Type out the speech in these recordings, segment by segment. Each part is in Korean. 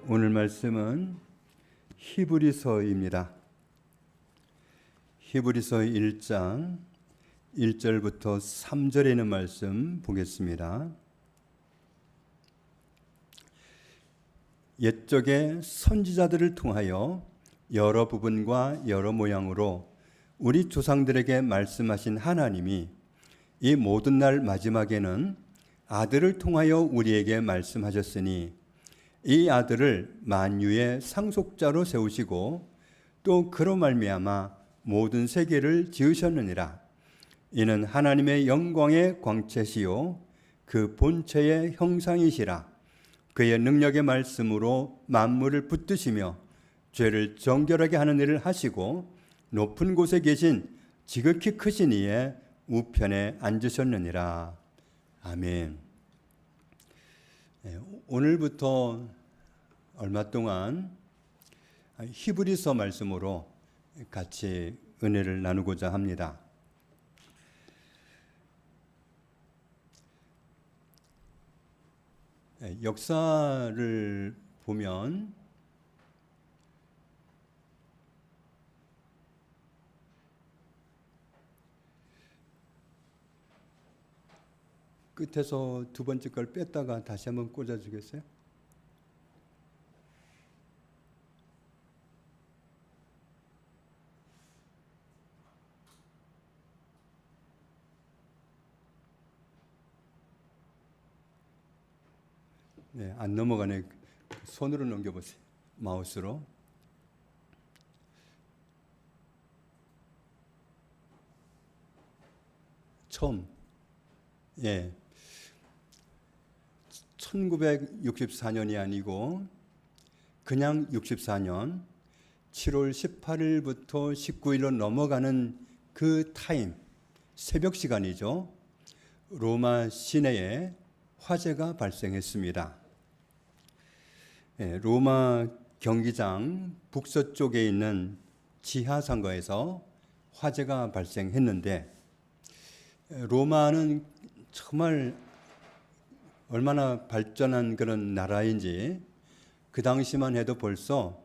오늘 말씀은 히브리서입니다. 히브리서 1장 1절부터 3절에 있는 말씀 보겠습니다. 옛적에 선지자들을 통하여 여러 부분과 여러 모양으로 우리 조상들에게 말씀하신 하나님이 이 모든 날 마지막에는 아들을 통하여 우리에게 말씀하셨으니 이 아들을 만유의 상속자로 세우시고 또 그로 말미암아 모든 세계를 지으셨느니라. 이는 하나님의 영광의 광채시요 그 본체의 형상이시라. 그의 능력의 말씀으로 만물을 붙드시며 죄를 정결하게 하는 일을 하시고 높은 곳에 계신 지극히 크신 이의 우편에 앉으셨느니라. 아멘. 오늘부터 얼마 동안 히브리서 말씀으로 같이 은혜를 나누고자 합니다. 역사를 보면 끝에서 두 번째 걸 뺐다가 다시 한번 꽂아주겠어요? 네, 안 넘어가네. 손으로 넘겨보세요. 마우스로. 처음. 예. 1964년이 아니고 그냥 64년 7월 18일부터 19일로 넘어가는 그 타임, 새벽 시간이죠. 로마 시내에 화재가 발생했습니다. 로마 경기장 북서쪽에 있는 지하상가에서 화재가 발생했는데, 로마는 정말 얼마나 발전한 그런 나라인지 그 당시만 해도 벌써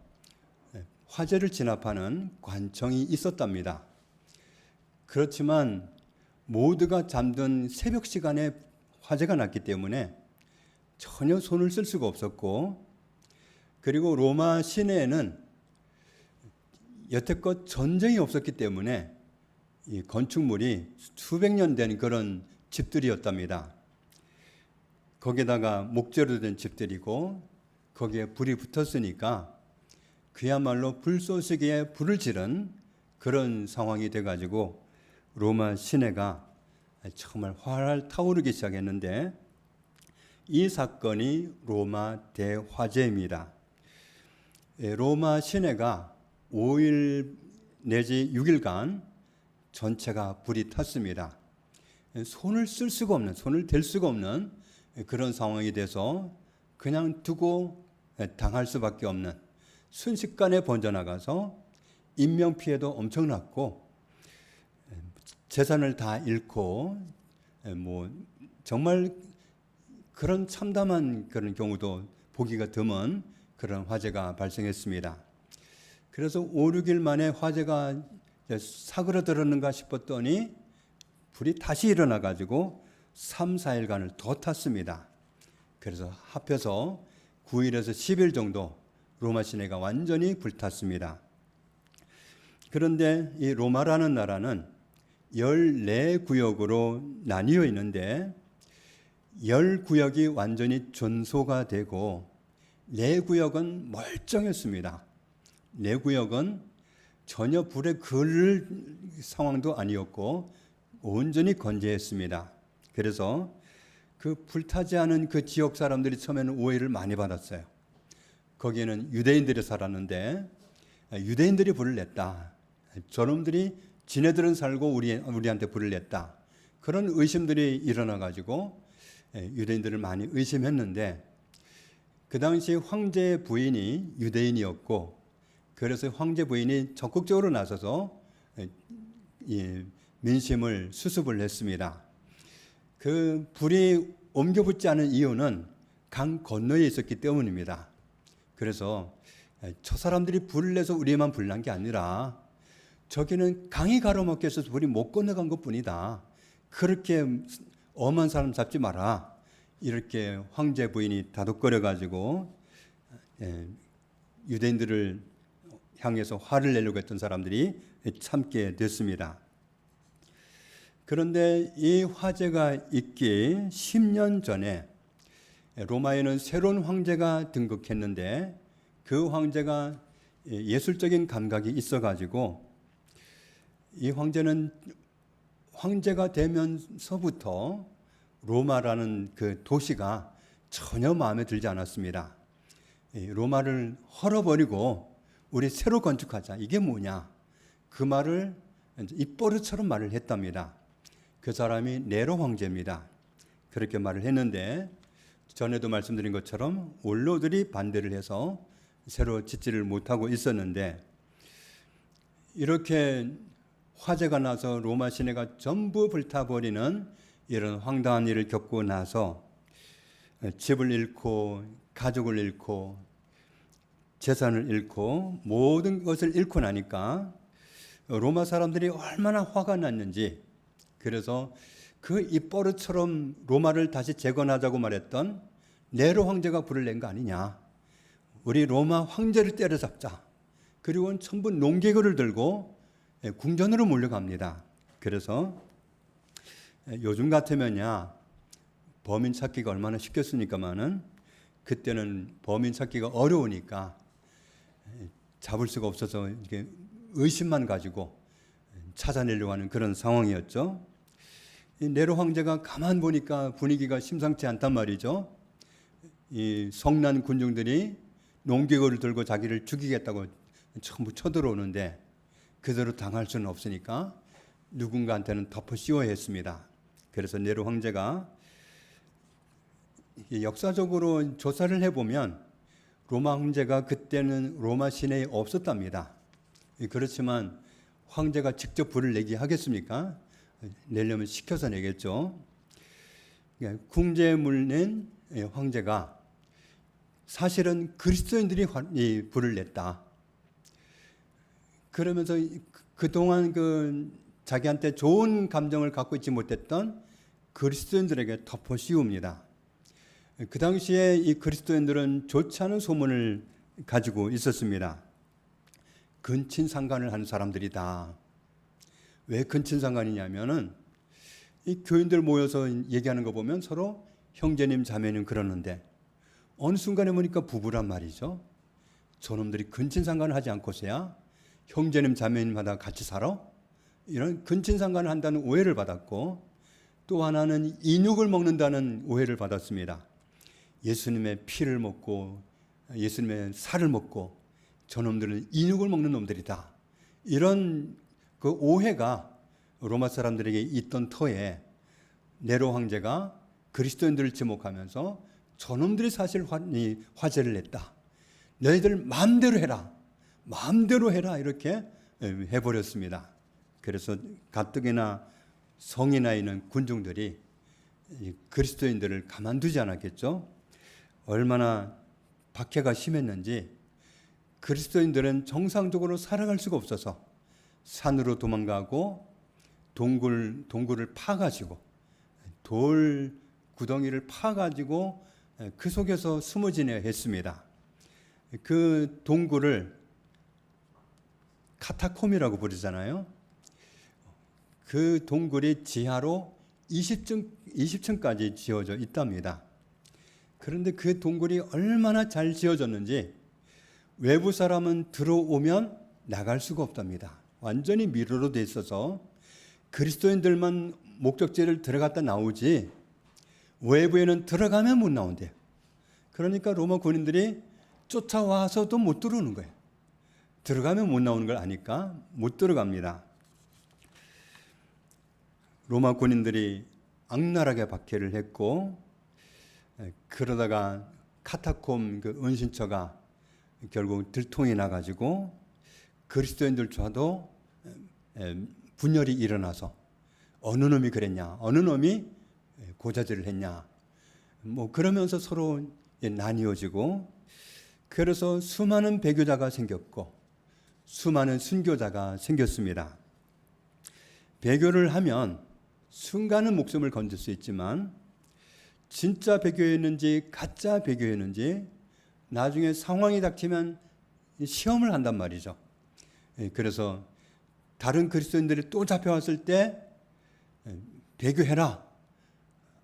화재를 진압하는 관청이 있었답니다. 그렇지만 모두가 잠든 새벽 시간에 화재가 났기 때문에 전혀 손을 쓸 수가 없었고, 그리고 로마 시내에는 여태껏 전쟁이 없었기 때문에 이 건축물이 수백 년 된 그런 집들이었답니다. 거기다가 목재로 된 집들이고 거기에 불이 붙었으니까 그야말로 불쏘시개에 불을 지른 그런 상황이 돼가지고 로마 시내가 정말 활활 타오르기 시작했는데, 이 사건이 로마 대화재입니다. 로마 시내가 5일 내지 6일간 전체가 불이 탔습니다. 손을 쓸 수가 없는, 손을 댈 수가 없는 그런 상황이 돼서 그냥 두고 당할 수밖에 없는, 순식간에 번져나가서 인명피해도 엄청났고 재산을 다 잃고 정말 그런 참담한 그런 경우도 보기가 드문 그런 화재가 발생했습니다. 그래서 5, 6일 만에 화재가 사그러들었는가 싶었더니 불이 다시 일어나 가지고 3, 4일간을 더 탔습니다. 그래서 합해서 9일에서 10일 정도 로마 시내가 완전히 불탔습니다. 그런데 이 로마라는 나라는 14구역으로 나뉘어 있는데 10구역이 완전히 전소가 되고 4구역은 멀쩡했습니다. 4구역은 전혀 불에 그을 상황도 아니었고 온전히 건재했습니다. 그래서 그 불타지 않은 그 지역 사람들이 처음에는 오해를 많이 받았어요. 거기에는 유대인들이 살았는데 유대인들이 불을 냈다. 저놈들이 지네들은 살고 우리한테 불을 냈다. 그런 의심들이 일어나가지고 유대인들을 많이 의심했는데, 그 당시 황제의 부인이 유대인이었고, 그래서 황제 부인이 적극적으로 나서서 민심을 수습을 했습니다. 그 불이 옮겨 붙지 않은 이유는 강 건너에 있었기 때문입니다. 그래서 저 사람들이 불을 내서 우리만 불난 게 아니라 저기는 강이 가로막혀 있어서 불이 못 건너간 것뿐이다. 그렇게 엄한 사람 잡지 마라. 이렇게 황제 부인이 다독거려 가지고 유대인들을 향해서 화를 내려고 했던 사람들이 참게 됐습니다. 그런데 이 화제가 있기 10년 전에 로마에는 새로운 황제가 등극했는데 그 황제가 예술적인 감각이 있어가지고 이 황제는 황제가 되면서부터 로마라는 그 도시가 전혀 마음에 들지 않았습니다. 로마를 헐어버리고 우리 새로 건축하자. 이게 뭐냐? 그 말을 입버릇처럼 말을 했답니다. 그 사람이 네로 황제입니다. 그렇게 말을 했는데 전에도 말씀드린 것처럼 원로들이 반대를 해서 새로 짓지를 못하고 있었는데 이렇게 화재가 나서 로마 시내가 전부 불타버리는 이런 황당한 일을 겪고 나서 집을 잃고 가족을 잃고 재산을 잃고 모든 것을 잃고 나니까 로마 사람들이 얼마나 화가 났는지, 그래서 그 입버릇처럼 로마를 다시 재건하자고 말했던 네로 황제가 불을 낸 거 아니냐. 우리 로마 황제를 때려잡자. 그리고는 전부 농개구를 들고 궁전으로 몰려갑니다. 그래서 요즘 같으면야 범인 찾기가 얼마나 쉽겠습니까마는 그때는 범인 찾기가 어려우니까 잡을 수가 없어서 이게 의심만 가지고 찾아내려고 하는 그런 상황이었죠. 이 네로 황제가 가만 보니까 분위기가 심상치 않단 말이죠. 이 성난 군중들이 농개구를 들고 자기를 죽이겠다고 전부 쳐들어오는데 그대로 당할 수는 없으니까 누군가한테는 덮어 씌워야 했습니다. 그래서 네로 황제가 역사적으로 조사를 해보면 로마 황제가 그때는 로마 시내에 없었답니다. 그렇지만 황제가 직접 불을 내게 하겠습니까? 내려면 시켜서 내겠죠. 궁제에 낸 황제가 사실은 그리스도인들이 불을 냈다. 그러면서 그동안 자기한테 좋은 감정을 갖고 있지 못했던 그리스도인들에게 덮어 씌웁니다. 그 당시에 이 그리스도인들은 좋지 않은 소문을 가지고 있었습니다. 근친상간을 하는 사람들이다. 왜 근친상간이냐면은 이 교인들 모여서 얘기하는 거 보면 서로 형제님 자매님 그러는데 어느 순간에 보니까 부부란 말이죠. 저놈들이 근친상간을 하지 않고서야 형제님 자매님마다 같이 살아? 이런 근친상간을 한다는 오해를 받았고, 또 하나는 인육을 먹는다는 오해를 받았습니다. 예수님의 피를 먹고 예수님의 살을 먹고 저놈들은 인육을 먹는 놈들이다. 이런 그 오해가 로마 사람들에게 있던 터에 네로 황제가 그리스도인들을 지목하면서 저놈들이 사실 화제를 냈다. 너희들 마음대로 해라. 마음대로 해라. 이렇게 해버렸습니다. 그래서 가뜩이나 성이 나 있는 군중들이 그리스도인들을 가만두지 않았겠죠. 얼마나 박해가 심했는지 그리스도인들은 정상적으로 살아갈 수가 없어서 산으로 도망가고 동굴을 파가지고 돌 구덩이를 파가지고 그 속에서 숨어 지내야 했습니다. 그 동굴을 카타콤이라고 부르잖아요. 그 동굴이 지하로 20층까지 지어져 있답니다. 그런데 그 동굴이 얼마나 잘 지어졌는지 외부 사람은 들어오면 나갈 수가 없답니다. 완전히 미로로 돼 있어서 그리스도인들만 목적지를 들어갔다 나오지 외부에는 들어가면 못 나온대요. 그러니까 로마 군인들이 쫓아와서도 못 들어오는 거예요. 들어가면 못 나오는 걸 아니까 못 들어갑니다. 로마 군인들이 악랄하게 박해를 했고, 그러다가 카타콤 그 은신처가 결국 들통이 나가지고 그리스도인들조차도 분열이 일어나서 어느 놈이 그랬냐, 어느 놈이 고자질을 했냐, 뭐 그러면서 서로 나뉘어지고, 그래서 수많은 배교자가 생겼고 수많은 순교자가 생겼습니다. 배교를 하면 순간은 목숨을 건질 수 있지만 진짜 배교였는지 가짜 배교였는지 나중에 상황이 닥치면 시험을 한단 말이죠. 그래서 다른 그리스도인들이 또 잡혀왔을 때 배교해라.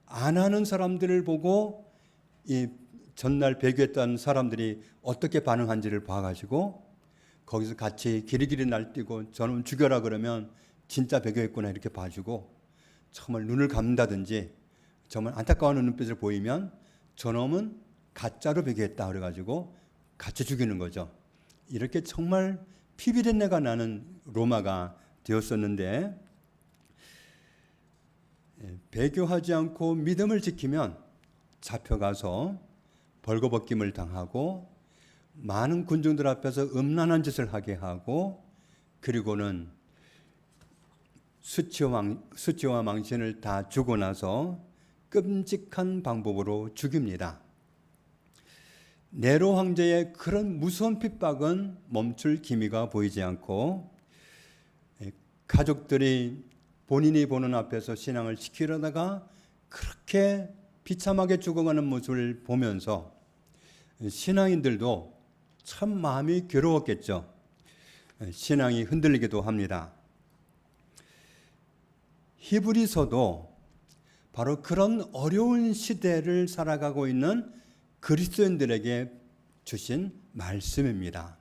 안 하는 사람들을 보고 이 전날 배교했던 사람들이 어떻게 반응한지를 봐가지고 거기서 같이 기리기리 날뛰고 저놈 죽여라 그러면 진짜 배교했구나 이렇게 봐주고 정말 눈을 감는다든지 정말 안타까운 눈빛을 보이면 저놈은 가짜로 배교했다 그래가지고 같이 죽이는 거죠. 이렇게 정말 피비린내가 나는 로마가 되었었는데 배교하지 않고 믿음을 지키면 잡혀가서 벌거벗김을 당하고 많은 군중들 앞에서 음란한 짓을 하게 하고 그리고는 수치와 망신을 다 주고 나서 끔찍한 방법으로 죽입니다. 네로 황제의 그런 무서운 핍박은 멈출 기미가 보이지 않고 가족들이 본인이 보는 앞에서 신앙을 지키려다가 그렇게 비참하게 죽어가는 모습을 보면서 신앙인들도 참 마음이 괴로웠겠죠. 신앙이 흔들리기도 합니다. 히브리서도 바로 그런 어려운 시대를 살아가고 있는 그리스도인들에게 주신 말씀입니다.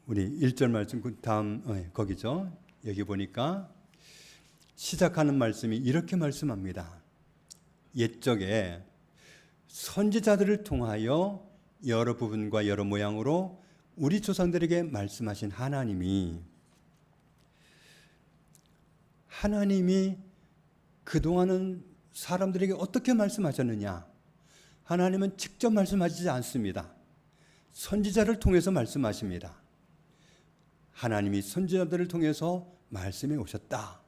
우리 1절 말씀 그 다음 거기죠. 여기 보니까 시작하는 말씀이 이렇게 말씀합니다. 옛적에 선지자들을 통하여 여러 부분과 여러 모양으로 우리 조상들에게 말씀하신 하나님이 그동안은 사람들에게 어떻게 말씀하셨느냐? 하나님은 직접 말씀하시지 않습니다. 선지자를 통해서 말씀하십니다. 하나님이 선지자들을 통해서 말씀해 오셨다.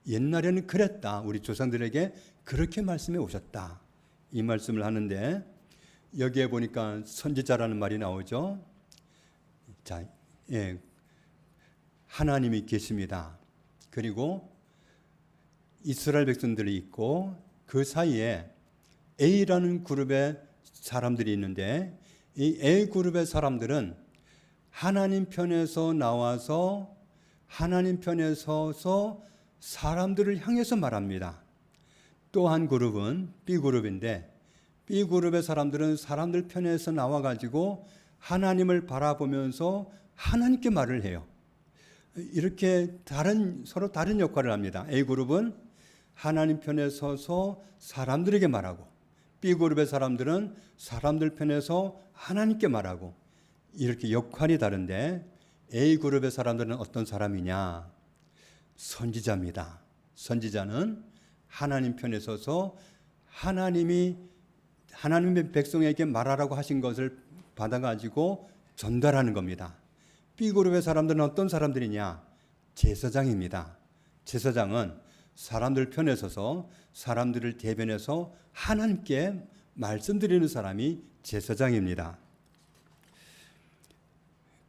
옛날에는 그랬다. 우리 조상들에게 그렇게 말씀해 오셨다. 이 말씀을 하는데 여기에 보니까 선지자라는 말이 나오죠. 자, 하나님이 계십니다. 그리고 이스라엘 백성들이 있고 그 사이에 A라는 그룹의 사람들이 있는데 이 A 그룹의 사람들은 하나님 편에서 나와서 하나님 편에 서서 사람들을 향해서 말합니다. 또 한 그룹은 B 그룹인데 B 그룹의 사람들은 사람들 편에서 나와가지고 하나님을 바라보면서 하나님께 말을 해요. 이렇게 서로 다른 역할을 합니다. A 그룹은 하나님 편에 서서 사람들에게 말하고 B그룹의 사람들은 사람들 편에서 하나님께 말하고 이렇게 역할이 다른데 A그룹의 사람들은 어떤 사람이냐? 선지자입니다. 선지자는 하나님 편에 서서 하나님의 백성에게 말하라고 하신 것을 받아가지고 전달하는 겁니다. B그룹의 사람들은 어떤 사람들이냐? 제사장입니다. 제사장은 사람들 편에 서서 사람들을 대변해서 하나님께 말씀드리는 사람이 제사장입니다.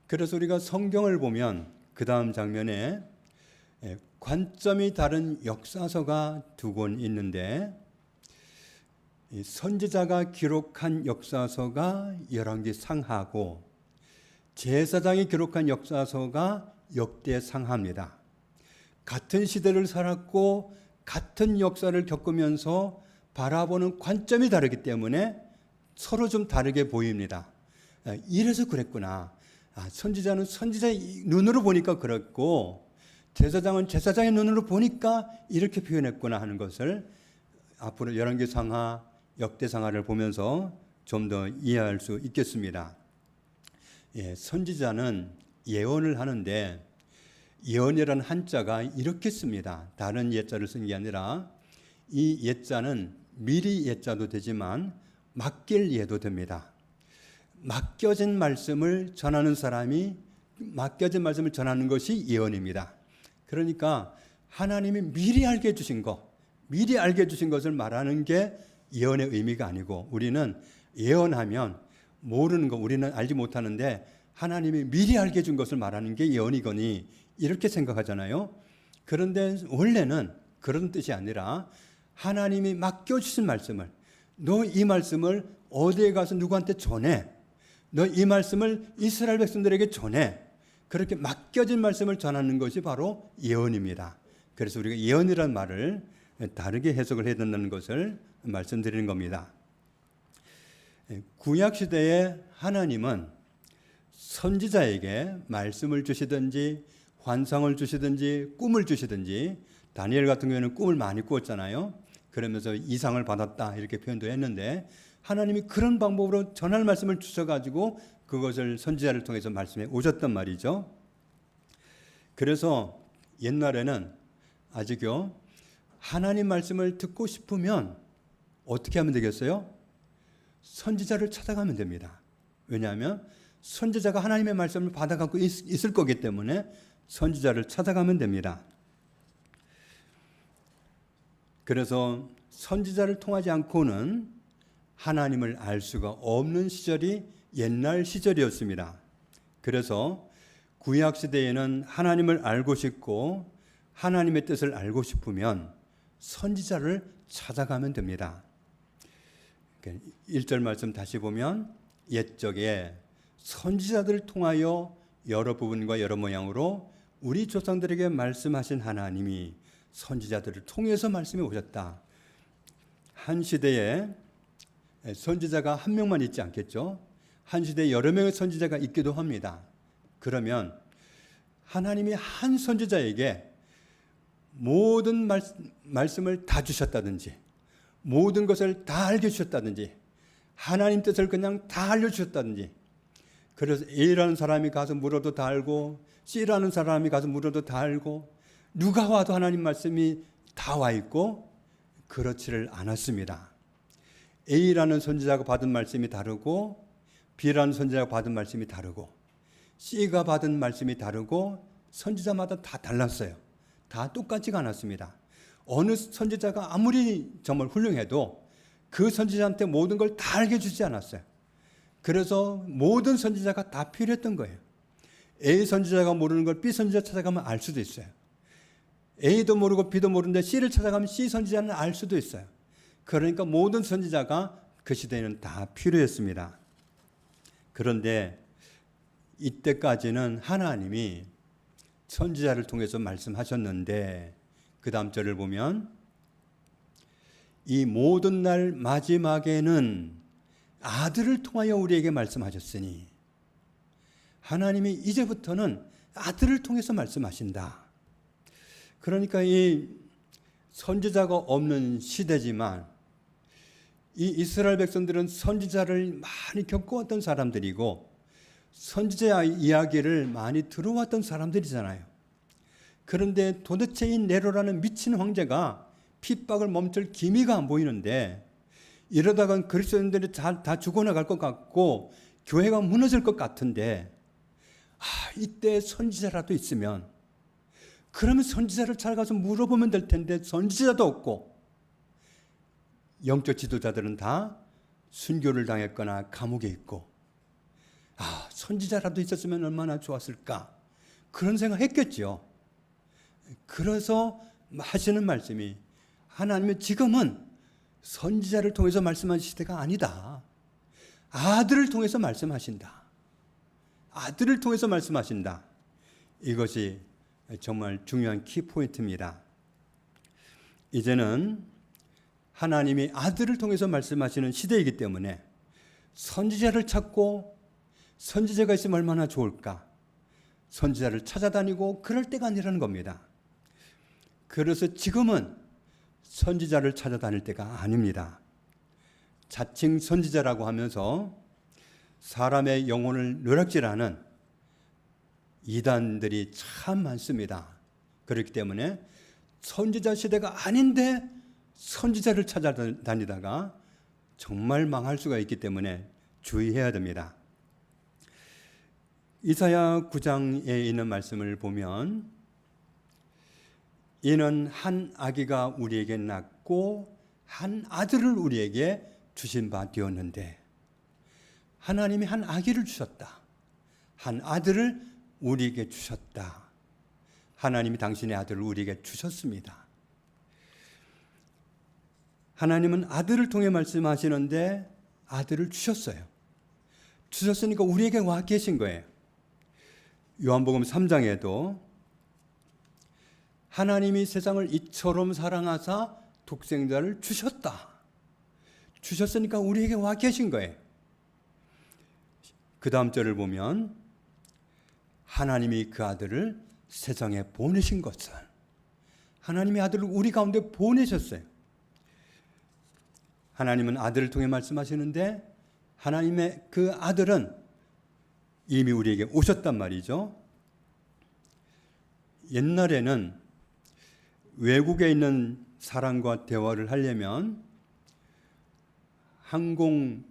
그래서 우리가 성경을 보면 그 다음 장면에 관점이 다른 역사서가 두 권 있는데 선지자가 기록한 역사서가 열왕기상하고 제사장이 기록한 역사서가 역대상하입니다. 같은 시대를 살았고 같은 역사를 겪으면서 바라보는 관점이 다르기 때문에 서로 좀 다르게 보입니다. 이래서 그랬구나. 선지자는 선지자의 눈으로 보니까 그랬고 제사장은 제사장의 눈으로 보니까 이렇게 표현했구나 하는 것을 앞으로 열왕기상하, 역대상하를 보면서 좀 더 이해할 수 있겠습니다. 선지자는 예언을 하는데 예언이라는 한자가 이렇게 씁니다. 다른 예자를 쓴 게 아니라 이 예자는 미리 예자도 되지만 맡길 예도 됩니다. 맡겨진 말씀을 전하는 사람이 맡겨진 말씀을 전하는 것이 예언입니다. 그러니까 하나님이 미리 알게 해주신 미리 알게 해주신 것을 말하는 게 예언의 의미가 아니고 우리는 예언하면 모르는 거, 우리는 알지 못하는데 하나님이 미리 알게 해준 것을 말하는 게 예언이거니 이렇게 생각하잖아요. 그런데 원래는 그런 뜻이 아니라 하나님이 맡겨주신 말씀을, 너 이 말씀을 어디에 가서 누구한테 전해, 너 이 말씀을 이스라엘 백성들에게 전해, 그렇게 맡겨진 말씀을 전하는 것이 바로 예언입니다. 그래서 우리가 예언이라는 말을 다르게 해석을 해야 된다는 것을 말씀드리는 겁니다. 구약 시대에 하나님은 선지자에게 말씀을 주시든지 환상을 주시든지 꿈을 주시든지, 다니엘 같은 경우에는 꿈을 많이 꾸었잖아요. 그러면서 이상을 받았다 이렇게 표현도 했는데, 하나님이 그런 방법으로 전할 말씀을 주셔가지고 그것을 선지자를 통해서 말씀해 오셨단 말이죠. 그래서 옛날에는 아직요, 하나님 말씀을 듣고 싶으면 어떻게 하면 되겠어요? 선지자를 찾아가면 됩니다. 왜냐하면 선지자가 하나님의 말씀을 받아갖고 있을 거기 때문에 선지자를 찾아가면 됩니다. 그래서 선지자를 통하지 않고는 하나님을 알 수가 없는 시절이 옛날 시절이었습니다. 그래서 구약 시대에는 하나님을 알고 싶고 하나님의 뜻을 알고 싶으면 선지자를 찾아가면 됩니다. 1절 말씀 다시 보면, 옛적에 선지자들을 통하여 여러 부분과 여러 모양으로 우리 조상들에게 말씀하신 하나님이 선지자들을 통해서 말씀해 오셨다. 한 시대에 선지자가 한 명만 있지 않겠죠? 한 시대에 여러 명의 선지자가 있기도 합니다. 그러면 하나님이 한 선지자에게 모든 말씀을 다 주셨다든지, 모든 것을 다 알려주셨다든지, 하나님 뜻을 그냥 다 알려주셨다든지, 그래서 A라는 사람이 가서 물어도 다 알고 C라는 사람이 가서 물어도 다 알고 누가 와도 하나님 말씀이 다 와 있고, 그렇지를 않았습니다. A라는 선지자가 받은 말씀이 다르고 B라는 선지자가 받은 말씀이 다르고 C가 받은 말씀이 다르고 선지자마다 다 달랐어요. 다 똑같지가 않았습니다. 어느 선지자가 아무리 정말 훌륭해도 그 선지자한테 모든 걸 다 알게 주지 않았어요. 그래서 모든 선지자가 다 필요했던 거예요. A 선지자가 모르는 걸 B 선지자 찾아가면 알 수도 있어요. A도 모르고 B도 모르는데 C를 찾아가면 C 선지자는 알 수도 있어요. 그러니까 모든 선지자가 그 시대에는 다 필요했습니다. 그런데 이때까지는 하나님이 선지자를 통해서 말씀하셨는데, 그 다음 절을 보면 이 모든 날 마지막에는 아들을 통하여 우리에게 말씀하셨으니, 하나님이 이제부터는 아들을 통해서 말씀하신다. 그러니까 이 선지자가 없는 시대지만 이 이스라엘 백성들은 선지자를 많이 겪어왔던 사람들이고 선지자 이야기를 많이 들어왔던 사람들이잖아요. 그런데 도대체 이 네로라는 미친 황제가 핍박을 멈출 기미가 안 보이는데, 이러다간 그리스도인들이 다 죽어나갈 것 같고 교회가 무너질 것 같은데, 이때 선지자라도 있으면, 그러면 선지자를 찾아가서 물어보면 될 텐데 선지자도 없고, 영적 지도자들은 다 순교를 당했거나 감옥에 있고, 선지자라도 있었으면 얼마나 좋았을까, 그런 생각했겠죠. 그래서 하시는 말씀이, 하나님은 지금은 선지자를 통해서 말씀하신 시대가 아니다. 아들을 통해서 말씀하신다. 아들을 통해서 말씀하신다. 이것이 정말 중요한 키포인트입니다. 이제는 하나님이 아들을 통해서 말씀하시는 시대이기 때문에 선지자를 찾고, 선지자가 있으면 얼마나 좋을까, 선지자를 찾아다니고 그럴 때가 아니라는 겁니다. 그래서 지금은 선지자를 찾아다닐 때가 아닙니다. 자칭 선지자라고 하면서 사람의 영혼을 누락질하는 이단들이 참 많습니다. 그렇기 때문에 선지자 시대가 아닌데 선지자를 찾아다니다가 정말 망할 수가 있기 때문에 주의해야 됩니다. 이사야 9장에 있는 말씀을 보면, 이는 한 아기가 우리에게 낳고 한 아들을 우리에게 주신 바 되었는데 하나님이 한 아기를 주셨다. 한 아들을 우리에게 주셨다. 하나님이 당신의 아들을 우리에게 주셨습니다. 하나님은 아들을 통해 말씀하시는데 아들을 주셨어요. 주셨으니까 우리에게 와 계신 거예요. 요한복음 3장에도 하나님이 세상을 이처럼 사랑하사 독생자를 주셨다. 주셨으니까 우리에게 와 계신 거예요. 그 다음 절을 보면 하나님이 그 아들을 세상에 보내신 것은 하나님의 아들을 우리 가운데 보내셨어요. 하나님은 아들을 통해 말씀하시는데 하나님의 그 아들은 이미 우리에게 오셨단 말이죠. 옛날에는 외국에 있는 사람과 대화를 하려면 항공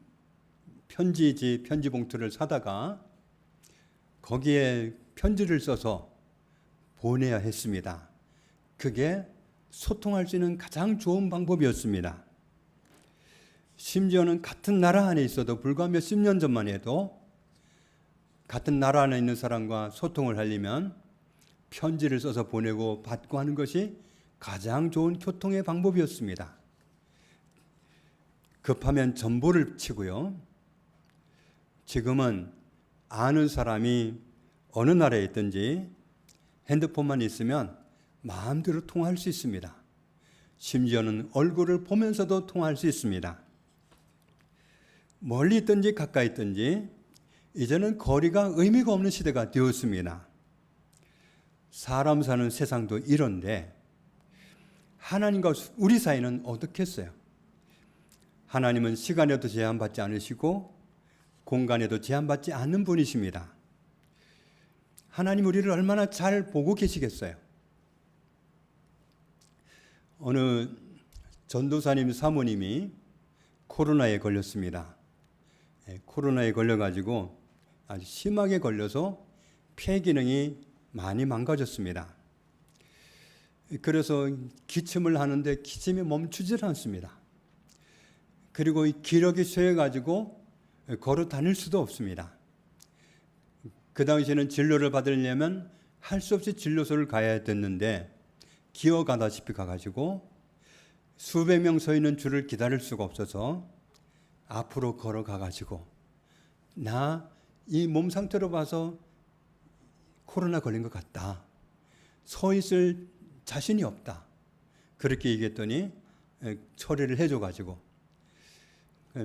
편지 봉투를 사다가 거기에 편지를 써서 보내야 했습니다. 그게 소통할 수 있는 가장 좋은 방법이었습니다. 심지어는 같은 나라 안에 있어도 불과 몇십 년 전만 해도 같은 나라 안에 있는 사람과 소통을 하려면 편지를 써서 보내고 받고 하는 것이 가장 좋은 교통의 방법이었습니다. 급하면 전보를 치고요. 지금은 아는 사람이 어느 나라에 있든지 핸드폰만 있으면 마음대로 통화할 수 있습니다. 심지어는 얼굴을 보면서도 통화할 수 있습니다. 멀리 있든지 가까이 있든지 이제는 거리가 의미가 없는 시대가 되었습니다. 사람 사는 세상도 이런데 하나님과 우리 사이는 어떻겠어요? 하나님은 시간에도 제한받지 않으시고 공간에도 제한받지 않는 분이십니다. 하나님 우리를 얼마나 잘 보고 계시겠어요? 어느 전도사님 사모님이 코로나에 걸렸습니다. 코로나에 걸려가지고 아주 심하게 걸려서 폐 기능이 많이 망가졌습니다. 그래서 기침을 하는데 기침이 멈추질 않습니다. 그리고 기력이 쇠해가지고 걸어 다닐 수도 없습니다. 그 당시에는 진료를 받으려면 할 수 없이 진료소를 가야 됐는데 기어가다시피 가가지고 수백 명 서 있는 줄을 기다릴 수가 없어서 앞으로 걸어가가지고 나 이 몸 상태로 봐서 코로나 걸린 것 같다. 서 있을 자신이 없다. 그렇게 얘기했더니 처리를 해줘가지고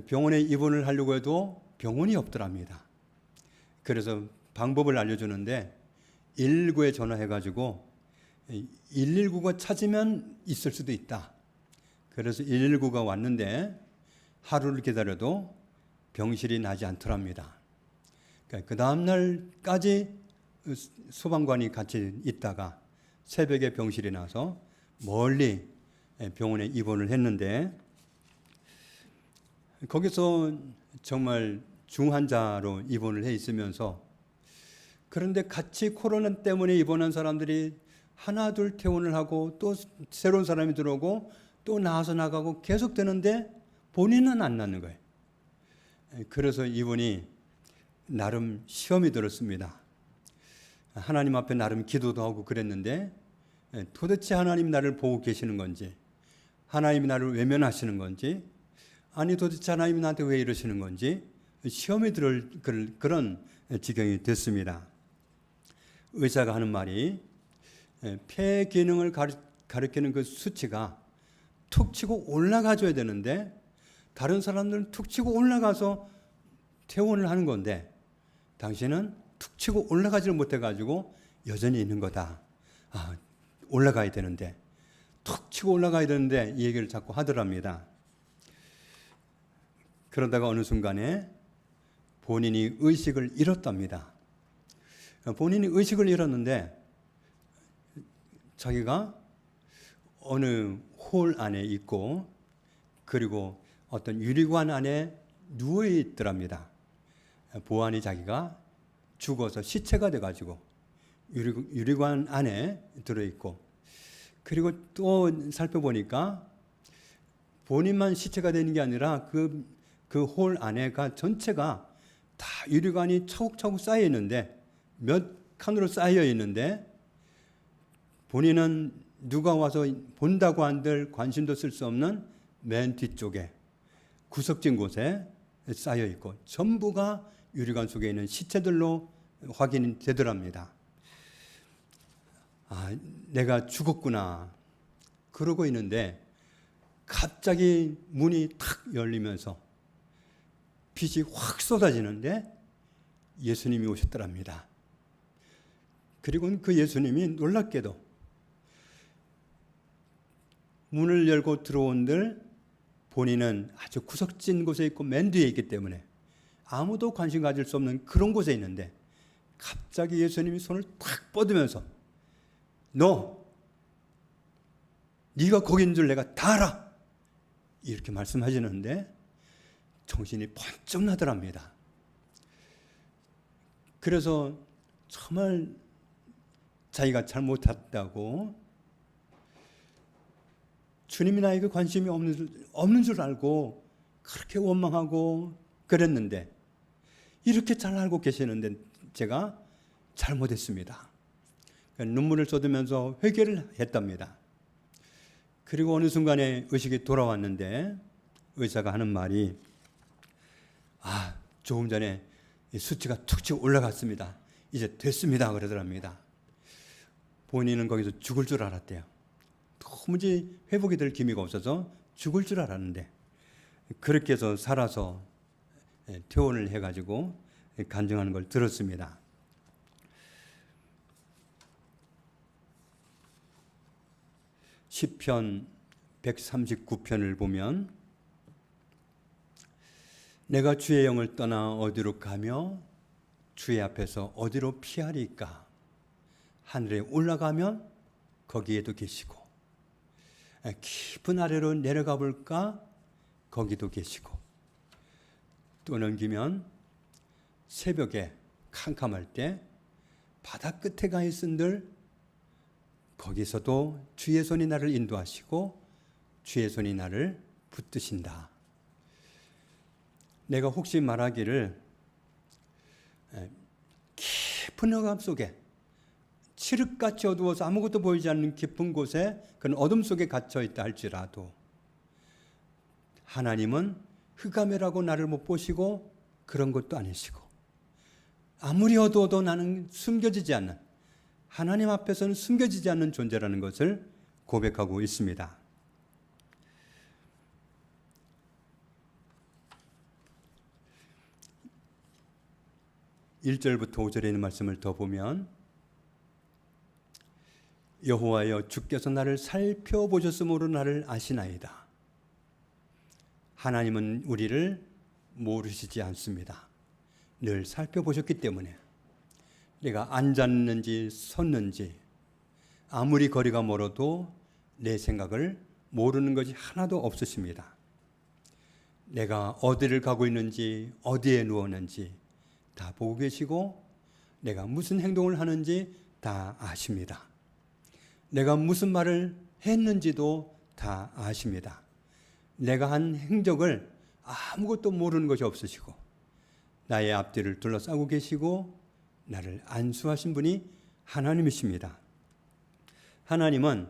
병원에 입원을 하려고 해도 병원이 없더랍니다. 그래서 방법을 알려주는데 119에 전화해가지고 119가 찾으면 있을 수도 있다. 그래서 119가 왔는데 하루를 기다려도 병실이 나지 않더랍니다. 그 다음 날까지 소방관이 같이 있다가 새벽에 병실이 나서 멀리 병원에 입원을 했는데 거기서 정말 중환자로 입원을 해 있으면서 그런데 같이 코로나 때문에 입원한 사람들이 하나 둘 퇴원을 하고 또 새로운 사람이 들어오고 또 나와서 나가고 계속 되는데 본인은 안 낫는 거예요. 그래서 이분이 나름 시험이 들었습니다. 하나님 앞에 나름 기도도 하고 그랬는데 도대체 하나님이 나를 보고 계시는 건지 하나님이 나를 외면하시는 건지 아니 도대체 하나님이 나한테 왜 이러시는 건지 시험이 들을 그런 지경이 됐습니다. 의사가 하는 말이 폐 기능을 가리키는 그 수치가 툭 치고 올라가줘야 되는데 다른 사람들은 툭 치고 올라가서 퇴원을 하는 건데 당신은 툭 치고 올라가지를 못해가지고 여전히 있는 거다. 아, 올라가야 되는데 툭 치고 올라가야 되는데 이 얘기를 자꾸 하더랍니다. 그러다가 어느 순간에 본인이 의식을 잃었답니다. 본인이 의식을 잃었는데 자기가 어느 홀 안에 있고 그리고 어떤 유리관 안에 누워 있더랍니다. 보안이 자기가 죽어서 시체가 돼가지고 유리관 안에 들어있고 그리고 또 살펴보니까 본인만 시체가 되는 게 아니라 그 홀 안에가 전체가 다 유리관이 차곡차곡 쌓여 있는데, 몇 칸으로 쌓여 있는데 본인은 누가 와서 본다고 한들 관심도 쓸 수 없는 맨 뒤쪽에 구석진 곳에 쌓여 있고, 전부가 유리관 속에 있는 시체들로 확인이 되더랍니다. 아, 내가 죽었구나 그러고 있는데 갑자기 문이 탁 열리면서 빛이 확 쏟아지는데 예수님이 오셨더랍니다. 그리고 그 예수님이 놀랍게도 문을 열고 들어온들 본인은 아주 구석진 곳에 있고 맨 뒤에 있기 때문에 아무도 관심 가질 수 없는 그런 곳에 있는데, 갑자기 예수님이 손을 탁 뻗으면서 네가 거기 있는 줄 내가 다 알아, 이렇게 말씀하시는데 정신이 번쩍 나더랍니다. 그래서 정말 자기가 잘못했다고, 주님이 나에게 관심이 없는 줄 알고 그렇게 원망하고 그랬는데, 이렇게 잘 알고 계시는데 제가 잘못했습니다. 눈물을 쏟으면서 회개를 했답니다. 그리고 어느 순간에 의식이 돌아왔는데 의사가 하는 말이, 조금 전에 수치가 툭 올라갔습니다. 이제 됐습니다 그러더랍니다. 본인은 거기서 죽을 줄 알았대요. 도무지 회복이 될 기미가 없어서 죽을 줄 알았는데, 그렇게 해서 살아서 퇴원을 해가지고 간증하는 걸 들었습니다. 시편 139편을 보면, 내가 주의 영을 떠나 어디로 가며 주의 앞에서 어디로 피하리까? 하늘에 올라가면 거기에도 계시고, 깊은 아래로 내려가 볼까? 거기도 계시고, 또 넘기면 새벽에 캄캄할 때 바다 끝에 가 있은들 거기서도 주의 손이 나를 인도하시고 주의 손이 나를 붙드신다. 내가 혹시 말하기를 깊은 흑암 속에, 칠흑같이 어두워서 아무것도 보이지 않는 깊은 곳에, 그런 어둠 속에 갇혀 있다 할지라도 하나님은 흑암이라고 나를 못 보시고 그런 것도 아니시고, 아무리 어두워도 나는 숨겨지지 않는, 하나님 앞에서는 숨겨지지 않는 존재라는 것을 고백하고 있습니다. (1절부터) (5절에) 있는 말씀을 더 보면, 여호와여 주께서 나를 살펴보셨으므로 나를 아시나이다. 하나님은 우리를 모르시지 않습니다. 늘 살펴보셨기 때문에 내가 앉았는지 섰는지 아무리 거리가 멀어도 내 생각을 모르는 것이 하나도 없으십니다. 내가 어디를 가고 있는지 어디에 누웠는지 다 보고 계시고, 내가 무슨 행동을 하는지 다 아십니다. 내가 무슨 말을 했는지도 다 아십니다. 내가 한 행적을 아무것도 모르는 것이 없으시고, 나의 앞뒤를 둘러싸고 계시고 나를 안수하신 분이 하나님이십니다. 하나님은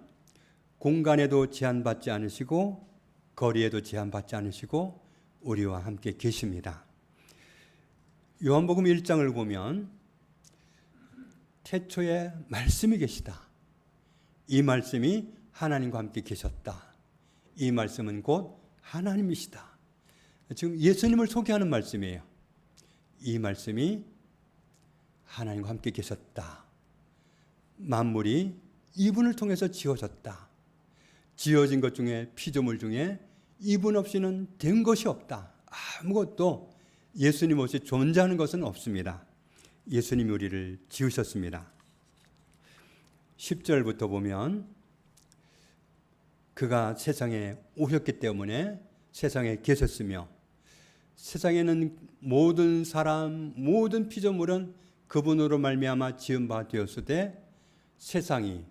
공간에도 제한받지 않으시고 거리에도 제한받지 않으시고 우리와 함께 계십니다. 요한복음 1장을 보면 태초에 말씀이 계시다. 이 말씀이 하나님과 함께 계셨다. 이 말씀은 곧 하나님이시다. 지금 예수님을 소개하는 말씀이에요. 이 말씀이 하나님과 함께 계셨다. 만물이 이분을 통해서 지어졌다. 지어진 것 중에, 피조물 중에 이분 없이는 된 것이 없다. 아무것도 예수님 없이 존재하는 것은 없습니다. 예수님이 우리를 지으셨습니다. 10절부터 보면, 그가 세상에 오셨기 때문에 세상에 계셨으며 세상에는 모든 사람, 모든 피조물은 그분으로 말미암아 지은 바 되었으되, 세상이,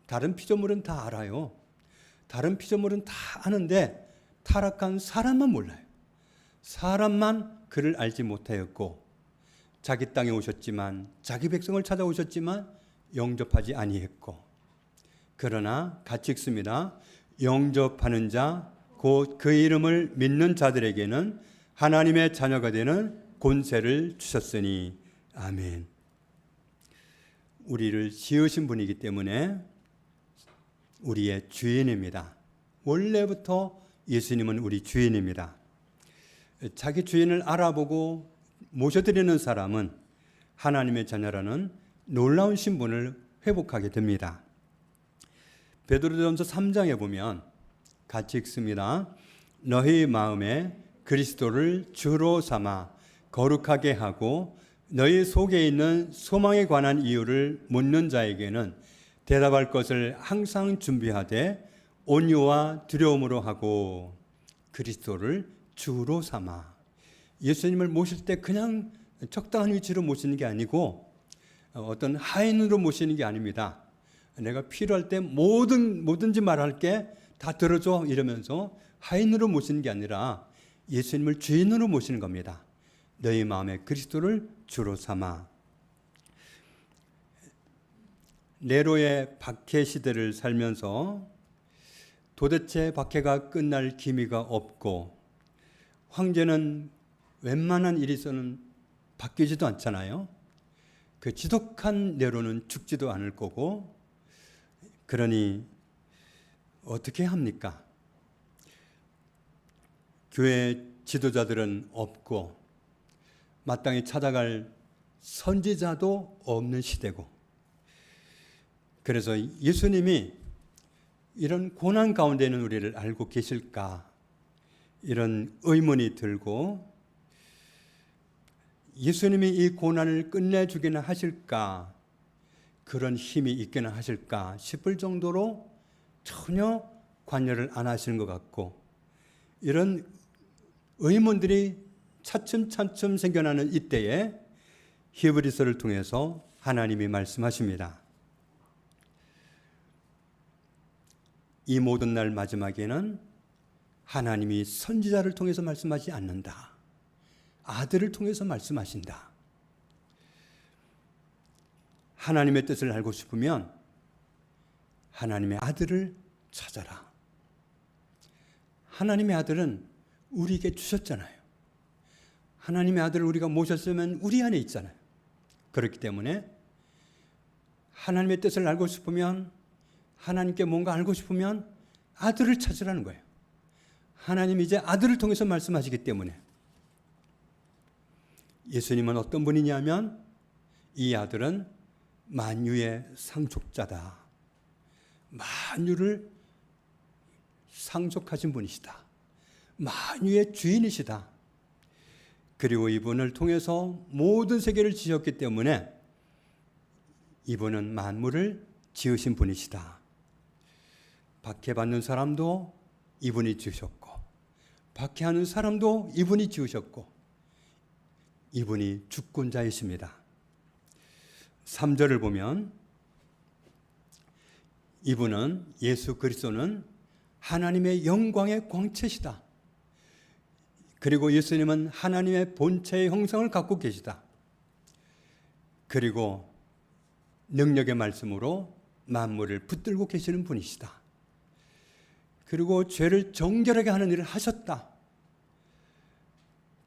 다른 피조물은 다 알아요. 다른 피조물은 다 아는데 타락한 사람만 몰라요. 사람만 그를 알지 못하였고 자기 땅에 오셨지만 자기 백성을 찾아오셨지만 영접하지 아니했고, 그러나 같이 읽습니다. 영접하는 자 곧 그 이름을 믿는 자들에게는 하나님의 자녀가 되는 권세를 주셨으니. 아멘. 우리를 지으신 분이기 때문에 우리의 주인입니다. 원래부터 예수님은 우리 주인입니다. 자기 주인을 알아보고 모셔드리는 사람은 하나님의 자녀라는 놀라운 신분을 회복하게 됩니다. 베드로전서 3장에 보면 같이 읽습니다. 너희 마음에 그리스도를 주로 삼아 거룩하게 하고 너희 속에 있는 소망에 관한 이유를 묻는 자에게는 대답할 것을 항상 준비하되 온유와 두려움으로 하고. 그리스도를 주로 삼아. 예수님을 모실 때 그냥 적당한 위치로 모시는 게 아니고 어떤 하인으로 모시는 게 아닙니다. 내가 필요할 때 뭐든지 말할게, 다 들어줘 이러면서 하인으로 모시는 게 아니라 예수님을 주인으로 모시는 겁니다. 너희 마음에 그리스도를 주로 삼아. 네로의 박해 시대를 살면서 도대체 박해가 끝날 기미가 없고 황제는 웬만한 일이 있어는 바뀌지도 않잖아요. 그 지독한 네로는 죽지도 않을 거고, 그러니 어떻게 합니까? 교회 지도자들은 없고 마땅히 찾아갈 선지자도 없는 시대고, 그래서 예수님이 이런 고난 가운데 있는 우리를 알고 계실까, 이런 의문이 들고, 예수님이 이 고난을 끝내주기는 하실까, 그런 힘이 있기는 하실까 싶을 정도로 전혀 관여를 안 하시는 것 같고, 이런 의문들이 차츰차츰 생겨나는 이때에 히브리서를 통해서 하나님이 말씀하십니다. 이 모든 날 마지막에는 하나님이 선지자를 통해서 말씀하지 않는다. 아들을 통해서 말씀하신다. 하나님의 뜻을 알고 싶으면 하나님의 아들을 찾아라. 하나님의 아들은 우리에게 주셨잖아요. 하나님의 아들을 우리가 모셨으면 우리 안에 있잖아요. 그렇기 때문에 하나님의 뜻을 알고 싶으면, 하나님께 뭔가 알고 싶으면 아들을 찾으라는 거예요. 하나님이 이제 아들을 통해서 말씀하시기 때문에. 예수님은 어떤 분이냐면 이 아들은 만유의 상속자다. 만유를 상속하신 분이시다. 만유의 주인이시다. 그리고 이분을 통해서 모든 세계를 지으셨기 때문에 이분은 만물을 지으신 분이시다. 박해받는 사람도 이분이 지으셨고, 박해하는 사람도 이분이 지으셨고, 이분이 주권자이십니다. 3절을 보면 이분은, 예수 그리스도는 하나님의 영광의 광채시다. 그리고 예수님은 하나님의 본체의 형상을 갖고 계시다. 그리고 능력의 말씀으로 만물을 붙들고 계시는 분이시다. 그리고 죄를 정결하게 하는 일을 하셨다.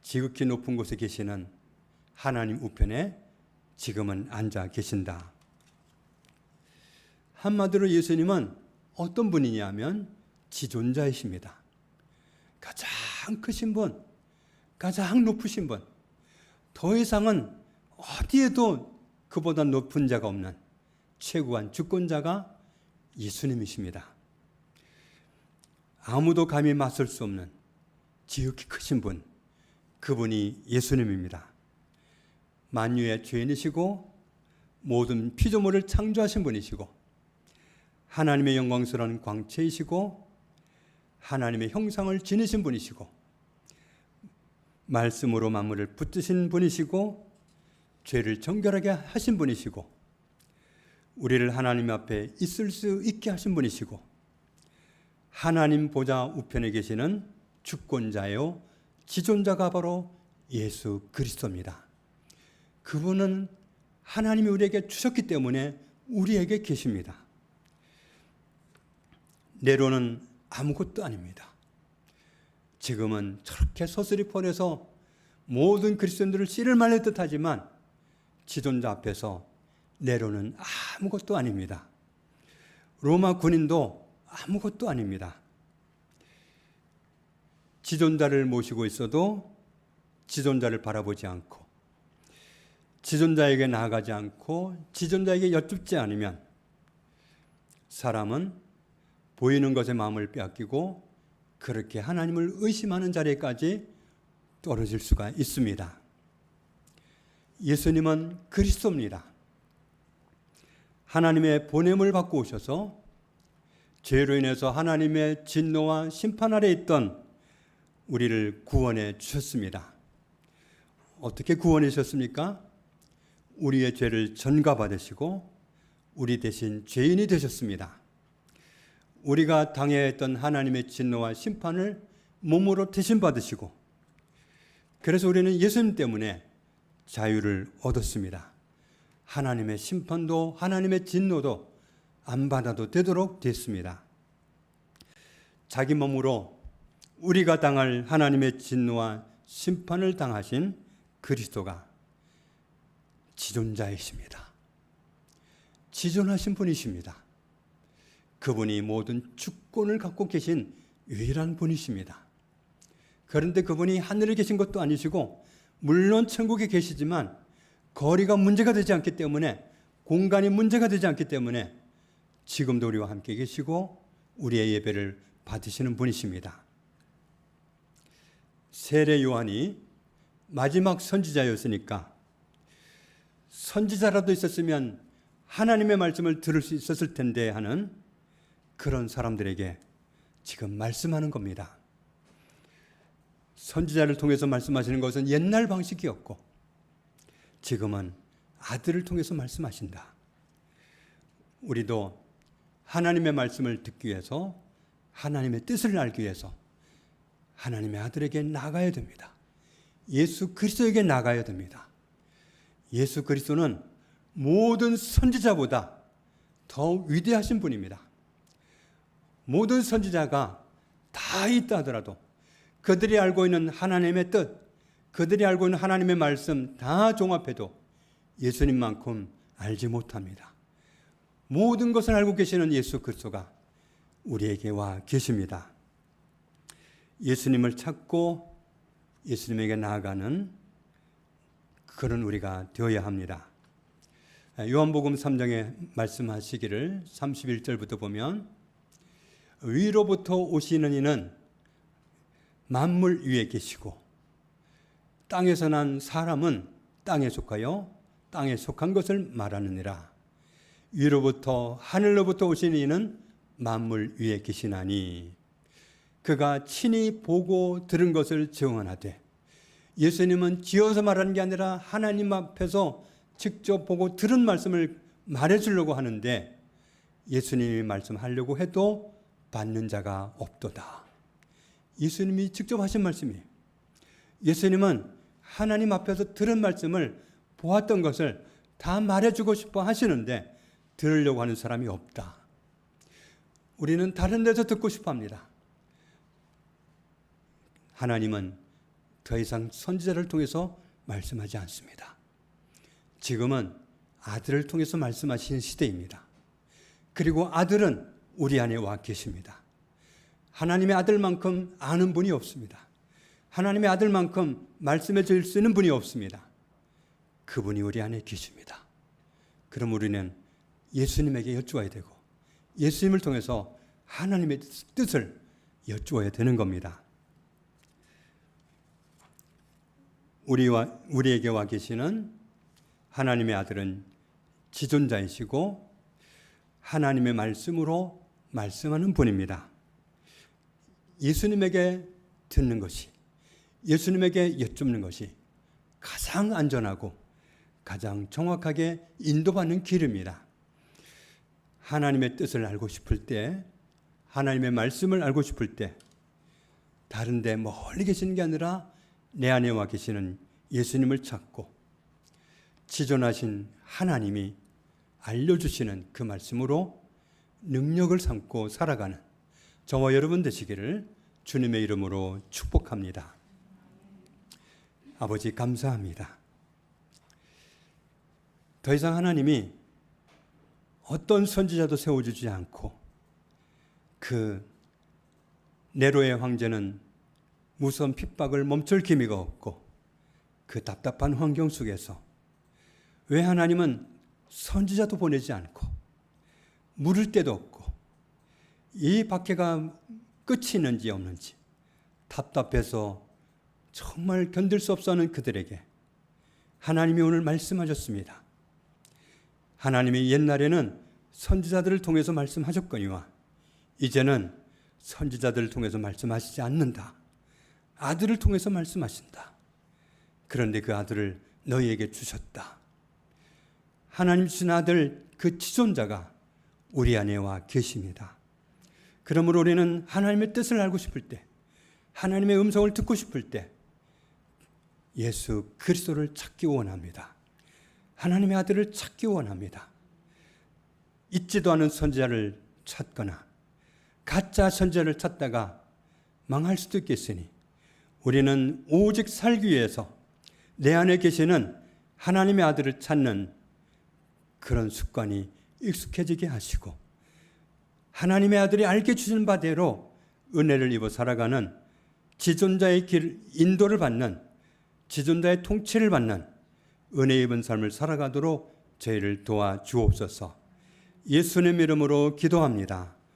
지극히 높은 곳에 계시는 하나님 우편에 지금은 앉아 계신다. 한마디로 예수님은 어떤 분이냐면 지존자이십니다. 가장 크신 분, 가장 높으신 분, 더 이상은 어디에도 그보다 높은 자가 없는 최고한 주권자가 예수님이십니다. 아무도 감히 맞설 수 없는 지극히 크신 분, 그분이 예수님입니다. 만유의 주인이시고 모든 피조물을 창조하신 분이시고 하나님의 영광스러운 광채이시고 하나님의 형상을 지니신 분이시고 말씀으로 만물을 붙드신 분이시고 죄를 정결하게 하신 분이시고 우리를 하나님 앞에 있을 수 있게 하신 분이시고 하나님 보좌 우편에 계시는 주권자요 지존자가 바로 예수 그리스도입니다. 그분은 하나님이 우리에게 주셨기 때문에 우리에게 계십니다. 네로는 아무것도 아닙니다. 지금은 저렇게 서슬이 폰해서 모든 그리스도인들을 씨를 말릴 듯하지만 지존자 앞에서 네로는 아무것도 아닙니다. 로마 군인도 아무것도 아닙니다. 지존자를 모시고 있어도 지존자를 바라보지 않고 지존자에게 나아가지 않고 지존자에게 여쭙지 않으면 사람은 보이는 것에 마음을 빼앗기고 그렇게 하나님을 의심하는 자리까지 떨어질 수가 있습니다. 예수님은 그리스도입니다. 하나님의 보냄을 받고 오셔서 죄로 인해서 하나님의 진노와 심판 아래 있던 우리를 구원해 주셨습니다. 어떻게 구원해 주셨습니까? 우리의 죄를 전가받으시고 우리 대신 죄인이 되셨습니다. 우리가 당해야 했던 하나님의 진노와 심판을 몸으로 대신 받으시고 그래서 우리는 예수님 때문에 자유를 얻었습니다. 하나님의 심판도 하나님의 진노도 안 받아도 되도록 됐습니다. 자기 몸으로 우리가 당할 하나님의 진노와 심판을 당하신 그리스도가 지존자이십니다. 지존하신 분이십니다. 그분이 모든 주권을 갖고 계신 유일한 분이십니다. 그런데 그분이 하늘에 계신 것도 아니시고 물론 천국에 계시지만 거리가 문제가 되지 않기 때문에 공간이 문제가 되지 않기 때문에 지금도 우리와 함께 계시고 우리의 예배를 받으시는 분이십니다. 세례 요한이 마지막 선지자였으니까 선지자라도 있었으면 하나님의 말씀을 들을 수 있었을 텐데 하는 그런 사람들에게 지금 말씀하는 겁니다. 선지자를 통해서 말씀하시는 것은 옛날 방식이었고 지금은 아들을 통해서 말씀하신다. 우리도 하나님의 말씀을 듣기 위해서 하나님의 뜻을 알기 위해서 하나님의 아들에게 나가야 됩니다. 예수 그리스도에게 나가야 됩니다. 예수 그리스도는 모든 선지자보다 더 위대하신 분입니다. 모든 선지자가 다 있다 하더라도 그들이 알고 있는 하나님의 뜻, 그들이 알고 있는 하나님의 말씀 다 종합해도 예수님만큼 알지 못합니다. 모든 것을 알고 계시는 예수 그리스도가 우리에게 와 계십니다. 예수님을 찾고 예수님에게 나아가는 그런 우리가 되어야 합니다. 요한복음 3장에 말씀하시기를 31절부터 보면 위로부터 오시는 이는 만물 위에 계시고 땅에서 난 사람은 땅에 속하여 땅에 속한 것을 말하느니라. 위로부터 하늘로부터 오시는 이는 만물 위에 계시나니 그가 친히 보고 들은 것을 증언하되 예수님은 지어서 말하는 게 아니라 하나님 앞에서 직접 보고 들은 말씀을 말해주려고 하는데 예수님이 말씀하려고 해도 받는 자가 없도다. 예수님이 직접 하신 말씀이에요. 예수님은 하나님 앞에서 들은 말씀을 보았던 것을 다 말해주고 싶어 하시는데 들으려고 하는 사람이 없다. 우리는 다른 데서 듣고 싶어 합니다. 하나님은 더 이상 선지자를 통해서 말씀하지 않습니다. 지금은 아들을 통해서 말씀하시는 시대입니다. 그리고 아들은 우리 안에 와 계십니다. 하나님의 아들만큼 아는 분이 없습니다. 하나님의 아들만큼 말씀해 줄 수 있는 분이 없습니다. 그분이 우리 안에 계십니다. 그럼 우리는 예수님에게 여쭈어야 되고 예수님을 통해서 하나님의 뜻을 여쭈어야 되는 겁니다. 우리에게 와 계시는 하나님의 아들은 지존자이시고 하나님의 말씀으로 말씀하는 분입니다. 예수님에게 듣는 것이, 예수님에게 여쭙는 것이 가장 안전하고 가장 정확하게 인도받는 길입니다. 하나님의 뜻을 알고 싶을 때, 하나님의 말씀을 알고 싶을 때 다른 데 멀리 계시는 게 아니라 내 안에 와 계시는 예수님을 찾고 지존하신 하나님이 알려주시는 그 말씀으로 능력을 삼고 살아가는 저와 여러분 되시기를 주님의 이름으로 축복합니다. 아버지 감사합니다. 더 이상 하나님이 어떤 선지자도 세워주지 않고 그 네로의 황제는 무서운 핍박을 멈출 기미가 없고 그 답답한 환경 속에서 왜 하나님은 선지자도 보내지 않고 물을 데도 없고 이 박해가 끝이 있는지 없는지 답답해서 정말 견딜 수 없어하는 그들에게 하나님이 오늘 말씀하셨습니다. 하나님이 옛날에는 선지자들을 통해서 말씀하셨거니와 이제는 선지자들을 통해서 말씀하시지 않는다. 아들을 통해서 말씀하신다. 그런데 그 아들을 너희에게 주셨다. 하나님 주신 아들 그 지존자가 우리 안에 와 계십니다. 그러므로 우리는 하나님의 뜻을 알고 싶을 때, 하나님의 음성을 듣고 싶을 때 예수 그리스도를 찾기 원합니다. 하나님의 아들을 찾기 원합니다. 있지도 않은 선지자를 찾거나 가짜 선지자를 찾다가 망할 수도 있겠으니 우리는 오직 살기 위해서 내 안에 계시는 하나님의 아들을 찾는 그런 습관이 익숙해지게 하시고 하나님의 아들이 알게 주신 바대로 은혜를 입어 살아가는 지존자의 길 인도를 받는 지존자의 통치를 받는 은혜 입은 삶을 살아가도록 저희를 도와주옵소서. 예수님 이름으로 기도합니다.